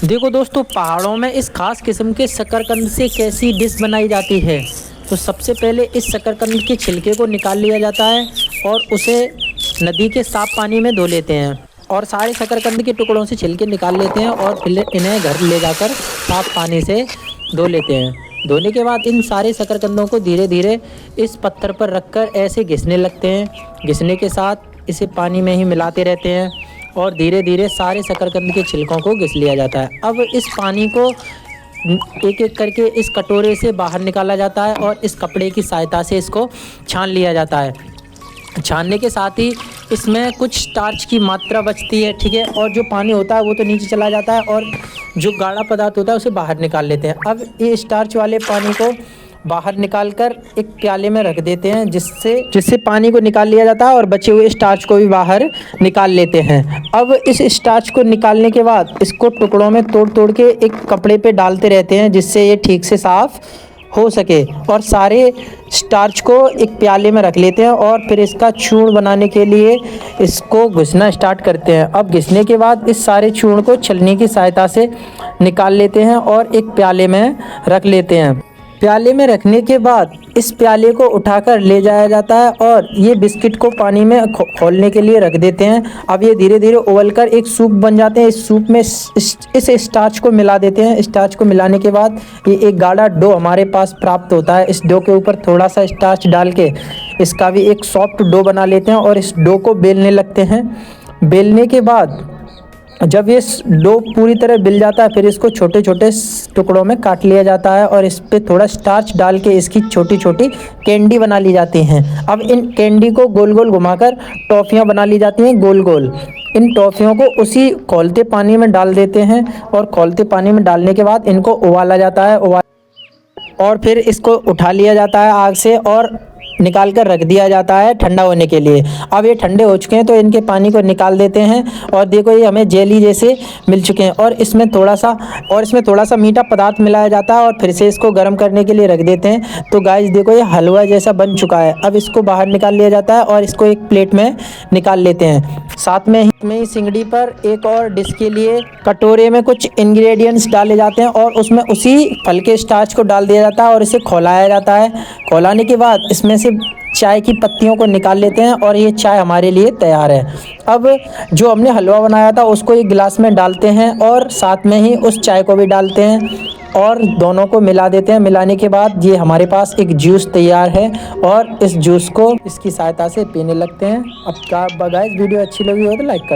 देखो दोस्तों, पहाड़ों में इस खास किस्म के शकरकंद से कैसी डिश बनाई जाती है। तो सबसे पहले इस शकरकंद के छिलके को निकाल लिया जाता है और उसे नदी के साफ पानी में धो लेते हैं और सारे शकरकंद के टुकड़ों से छिलके निकाल लेते हैं और फिर इन्हें घर ले जाकर साफ पानी से धो लेते हैं। धोने के बाद इन सारे शकरकंदों को धीरे धीरे इस पत्थर पर रखकर ऐसे घिसने लगते हैं। घिसने के साथ इसे पानी में ही मिलाते रहते हैं और धीरे धीरे सारे शकरकंद के छिलकों को घिस लिया जाता है। अब इस पानी को एक एक करके इस कटोरे से बाहर निकाला जाता है और इस कपड़े की सहायता से इसको छान लिया जाता है। छानने के साथ ही इसमें कुछ स्टार्च की मात्रा बचती है, ठीक है, और जो पानी होता है वो तो नीचे चला जाता है और जो गाढ़ा पदार्थ होता है उसे बाहर निकाल लेते हैं। अब ये स्टार्च वाले पानी को बाहर निकालकर एक प्याले में रख देते हैं, जिससे पानी को निकाल लिया जाता है और बचे हुए स्टार्च को भी बाहर निकाल लेते हैं। अब इस स्टार्च को निकालने के बाद इसको टुकड़ों में तोड़ तोड़ के एक कपड़े पे डालते रहते हैं, जिससे ये ठीक से साफ हो सके, और सारे स्टार्च को एक प्याले में रख लेते हैं और फिर इसका चूर्ण बनाने के लिए इसको घिसना स्टार्ट करते हैं। अब घिसने के बाद इस सारे चूर्ण को छलनी की सहायता से निकाल लेते हैं और एक प्याले में रख लेते हैं। प्याले में रखने के बाद इस प्याले को उठाकर ले जाया जाता है और ये बिस्किट को पानी में खोलने के लिए रख देते हैं। अब ये धीरे धीरे उबलकर एक सूप बन जाते हैं। इस सूप में इस स्टार्च को मिला देते हैं। स्टार्च को मिलाने के बाद ये एक गाढ़ा डो हमारे पास प्राप्त होता है। इस डो के ऊपर थोड़ा सा स्टार्च डाल के इसका भी एक सॉफ्ट डो बना लेते हैं और इस डो को बेलने लगते हैं। बेलने के बाद जब ये डो पूरी तरह बिल जाता है, फिर इसको छोटे छोटे टुकड़ों में काट लिया जाता है और इस पे थोड़ा स्टार्च डाल के इसकी छोटी छोटी कैंडी बना ली जाती हैं। अब इन कैंडी को गोल गोल घुमाकर टॉफ़ियाँ बना ली जाती हैं, गोल गोल। इन टॉफ़ियों को उसी खौलते पानी में डाल देते हैं और खौलते पानी में डालने के बाद इनको उबाला जाता है। और फिर इसको उठा लिया जाता है आग से और निकाल कर रख दिया जाता है ठंडा होने के लिए। अब ये ठंडे हो चुके हैं तो इनके पानी को निकाल देते हैं और देखो ये हमें जेली जैसे मिल चुके हैं और इसमें थोड़ा सा मीठा पदार्थ मिलाया जाता है और फिर से इसको गर्म करने के लिए रख देते हैं। तो गाइस देखो ये हलवा जैसा बन चुका है। अब इसको बाहर निकाल लिया जाता है और इसको एक प्लेट में निकाल लेते हैं। साथ में ही सिंगड़ी पर एक और डिश के लिए कटोरे में कुछ इंग्रेडिएंट्स डाले जाते हैं और उसमें उसी फल के स्टार्च को डाल दिया जाता है और इसे खौलाया जाता है। खौलाने के बाद इसमें से चाय की पत्तियों को निकाल लेते हैं और ये चाय हमारे लिए तैयार है। अब जो हमने हलवा बनाया था उसको एक गिलास में डालते हैं और साथ में ही उस चाय को भी डालते हैं और दोनों को मिला देते हैं। मिलाने के बाद ये हमारे पास एक जूस तैयार है और इस जूस को इसकी सहायता से पीने लगते हैं। अब क्या गाइस, वीडियो अच्छी लगी हो तो लाइक कर